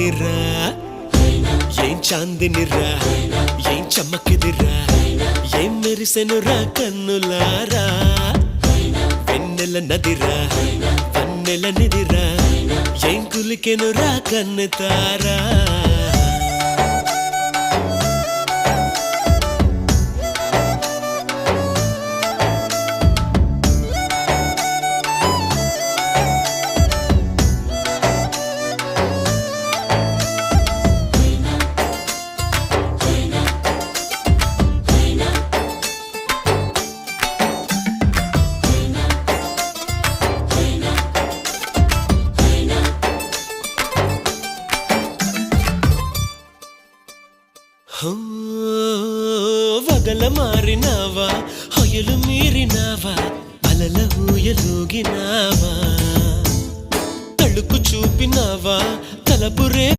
చాందినిరా ఏం చాందినిరా ఏం చమ్మకిదిరా ఏం మెరిసెనురా కన్నులారా వెన్నెల నదిరా వన్నెల నిదిరా ఏం కులికెనురా కన్నుతారా వగల మారినావా హొయలు మీరినావా అలల ఊయలూగినావా తళుకు చూపినావా తలపురే